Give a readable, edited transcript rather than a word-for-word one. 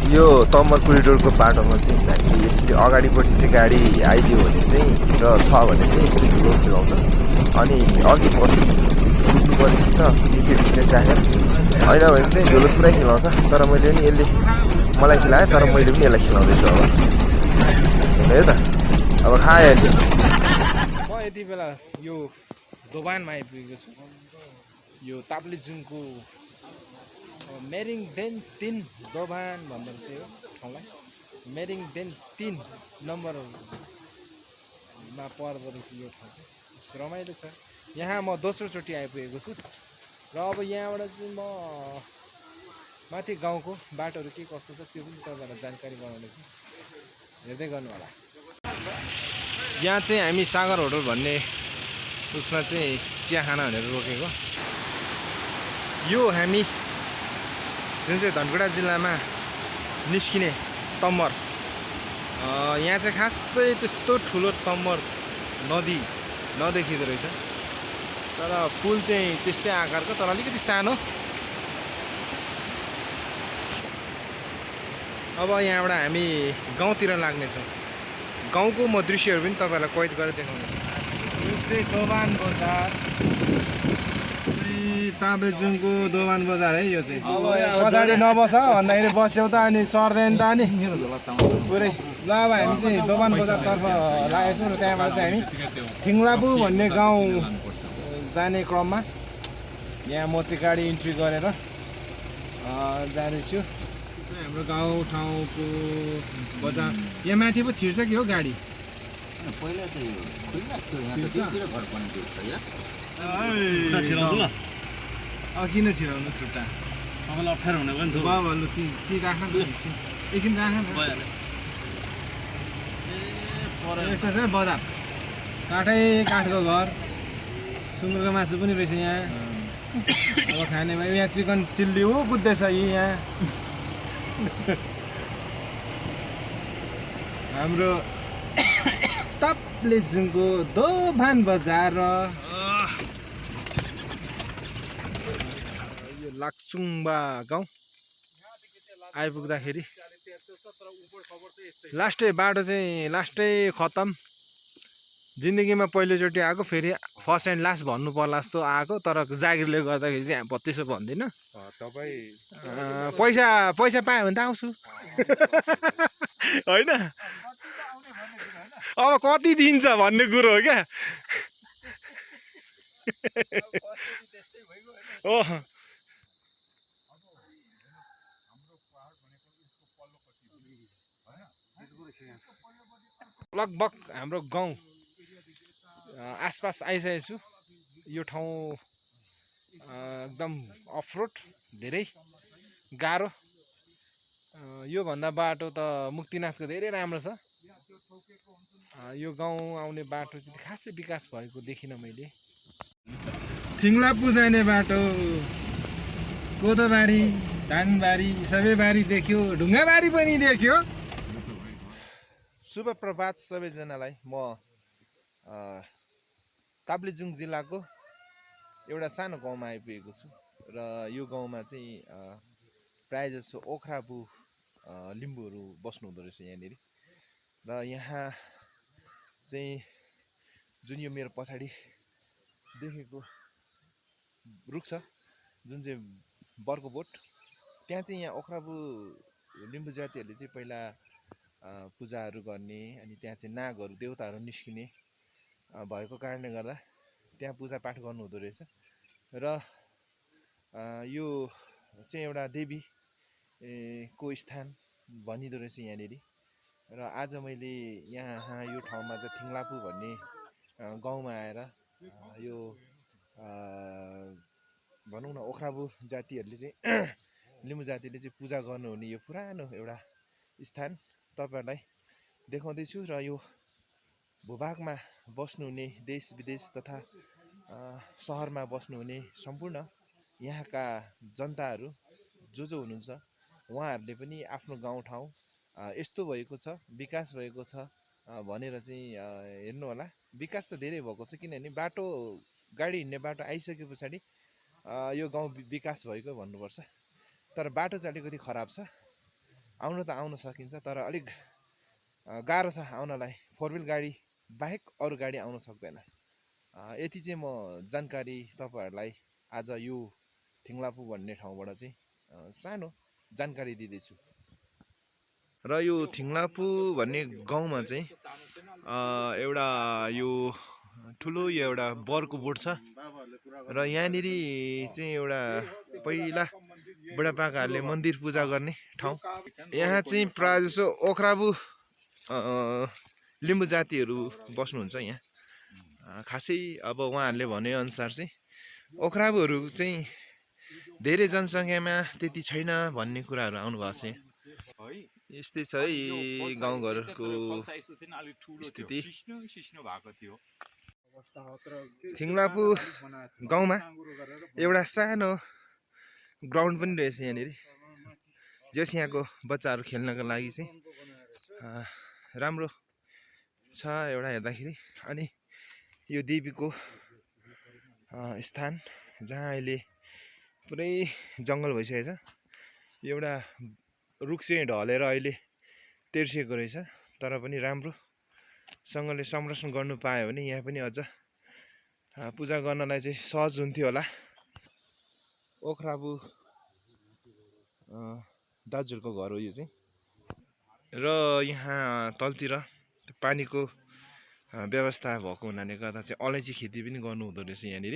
यो तम्बर कोरिडोरको बाटोमा चाहिँ हामीले यसरी अगाडिपट्टि चाहिँ गाडी आइदियो भने चाहिँ र छ भने चाहिँ यसरी झुलो खेलाउँछ। अनि अघि पछि कुद्नु परेछ त निकै डिस्टेन्स राखेर, होइन भने चाहिँ झुलो पुरै खेलाउँछ। तर मैले पनि यसले मलाई खेलाएँ, तर मैले पनि यसलाई खेलाउँदैछु। अब है त, अब खाएँ अहिले। म यति बेला यो दोभानमा आइपुगेको छु। यो ताप्लेजुङको मेरिङदेन 3 दोभान भन्दो रहेछ यो ठाउँलाई। मेरिङदेन 3 नम्बरमा पर्दो रहेछ यो ठाउँ चाहिँ। रमाइलो छ। यहाँ म दोस्रो चोटि आइपुगेको छु र अब यहाँबाट चाहिँ म माथि गाउँको बाटोहरू के कस्तो छ त्यो पनि तपाईँहरूलाई जानकारी गराउनेछु। हेर्दै गर्नु होला। यहाँ चाहिँ हामी सागर होटल भन्ने उसमा चाहिँ चिया खाना भनेर रोकेको। यो हामी जुन चाहिँ धनकुटा जिल्लामा निस्किने तम्बर, यहाँ चाहिँ खासै त्यस्तो ठुलो तम्बर नदी नदेखिँदो रहेछ। तर पुल चाहिँ त्यस्तै आकारको, तर अलिकति सानो। अब यहाँबाट हामी गाउँतिर लाग्नेछौँ। गाउँको म दृश्यहरू पनि तपाईँहरूलाई कैद गरेर देखाउने। यो चाहिँ दोभान बजार, ताप्लेजुङको दोभान बजार है यो चाहिँ। पछाडि नबस भन्दाखेरि बस्यौ त अनि सर्दैन त अनि पुरै। ल अब हामी चाहिँ दोभान बजारतर्फ लागेको छौँ र त्यहाँबाट चाहिँ हामी थिङ्लापु भन्ने गाउँ जाने क्रममा यहाँ म चाहिँ गाडी इन्ट्री गरेर जाँदैछु। हाम्रो गाउँ ठाउँको बजार यहाँ माथि पो छिर्छ कि हो गाडी? पहिला त यो खुल्ला थियो, घर बनाएको छ यहाँ। छिराउँछु ल। किन छिराउनु खुट्टा? तपाईँलाई अप्ठ्यारो हुने भयो नि त। बाबा लु ती राख न, एकछिन राख न। यस्तो छ बजार, काठै काठको घर, सुँगुरको मासु पनि रहेछ यहाँ। अब खाने भयो। यहाँ चिकन चिल्ली हो कुद्दैछ यहाँ। हाम्रो ताप्लेजुङको दोभान बजार यो लाक्चुङबा गाउँ आइपुग्दाखेरि लास्टै बाटो चाहिँ लास्टै खतम। जिन्दगीमा पहिलोचोटि आएको, फेरि फर्स्ट एन्ड लास्ट भन्नु पर्ला जस्तो आएको। तर जागिरले गर्दाखेरि चाहिँ त्यसो भन्दिनँ। पैसा पायो भने त आउँछु होइन। अब कति दिन्छ भन्ने कुरो हो क्या। लगभग हाम्रो गाउँ आसपास आइसकेको छु। यो ठाउँ एकदम अफरोड, धेरै गाह्रो। योभन्दा बाटो त मुक्तिनाथको धेरै राम्रो छ। यो गाउँ आउने बाटो चाहिँ खासै विकास भएको देखिनँ मैले। थिङ्लापु जाने बाटो, कोदोबारी, धानबारी सबै बारी देख्यो, ढुङ्गाबारी पनि देख्यो। शुभ प्रभात सबैजनालाई। म ताप्लेजुङ जिल्लाको एउटा सानो गाउँमा आइपुगेको छु र यो गाउँमा चाहिँ प्रायःजसो ओख्राबु लिम्बूहरू बस्नु हुँदो रहेछ यहाँनिर। र यहाँ चाहिँ जुन यो मेरो पछाडि देखेको रुख छ, जुन चाहिँ बर्को बोट, त्यहाँ चाहिँ यहाँ ओख्राबु लिम्बू जातिहरूले चाहिँ पहिला पूजाहरू गर्ने, अनि त्यहाँ चाहिँ नागहरू देवताहरू निस्किने भएको कारणले गर्दा त्यहाँ पूजापाठ गर्नु हुँदो रहेछ। र यो चाहिँ एउटा देवी को स्थान भनिँदो रहेछ यहाँनिर। र आज मैले यहाँ यो ठाउँमा चाहिँ थिङ्लापु भन्ने गाउँमा आएर यो भनौँ न ओख्राबु जातिहरूले चाहिँ लिम्बू जातिले चाहिँ पूजा गर्नुहुने यो पुरानो एउटा स्थान तपाईँहरूलाई देखाउँदैछु। र यो भूभागमा बस्नुहुने देश विदेश तथा सहरमा बस्नुहुने सम्पूर्ण यहाँका जनताहरू जो हुनुहुन्छ, उहाँहरूले पनि आफ्नो गाउँठाउँ यस्तो भएको छ, विकास भएको छ भनेर चाहिँ हेर्नु होला। विकास त धेरै भएको छ, किनभने बाटो गाडी हिँड्ने बाटो आइसके पछाडि यो गाउँ विकास भएको भन्नुपर्छ। तर बाटो चाहिँ अलिकति खराब छ। आउन सकिन्छ, तर अलिक गाह्रो छ आउनलाई। 4 व्हिल गाडी बाहेक अरू गाडी आउन सक्दैन। यति चाहिँ म जानकारी तपाईँहरूलाई आज यो थिङ्लापु भन्ने ठाउँबाट चाहिँ सानो जानकारी दिँदैछु। र यो थिङ्लापु भन्ने गाउँमा चाहिँ एउटा यो ठुलो एउटा बरको बोट छ र यहाँनिर चाहिँ एउटा पहिला बुढापाकाहरूले मन्दिर पूजा गर्ने ठाउँ। यहाँ चाहिँ प्रायः जसो ओख्राबु लिम्बू जातिहरू बस्नुहुन्छ यहाँ। खासै अब उहाँहरूले भनेअनुसार चाहिँ ओख्राबुहरू चाहिँ धेरै जनसङ्ख्यामा त्यति छैन भन्ने कुराहरू आउनुभएको छ। यस्तै छ है गाउँघरको स्थिति। थिङ्लापु गाउँमा एउटा सानो ग्राउन्ड पनि रहेछ यहाँनिर, जस यहाँको बच्चाहरू खेल्नको लागि चाहिँ राम्रो छ एउटा हेर्दाखेरि। अनि यो देवीको स्थान जहाँ अहिले पुरै जङ्गल भइसकेको छ। एउटा रुख चाहिँ ढलेर अहिले तेर्सिएको रहेछ, तर पनि राम्रोसँगले संरक्षण गर्नु पायो भने यहाँ पनि अझ पूजा गर्नलाई चाहिँ सहज हुन्थ्यो होला। ओख्राबु दाजुहरूको घर हो यो चाहिँ। र यहाँ तलतिर पानीको व्यवस्था भएको हुनाले गर्दा चाहिँ अलैँची खेती पनि गर्नु हुँदो रहेछ यहाँनिर।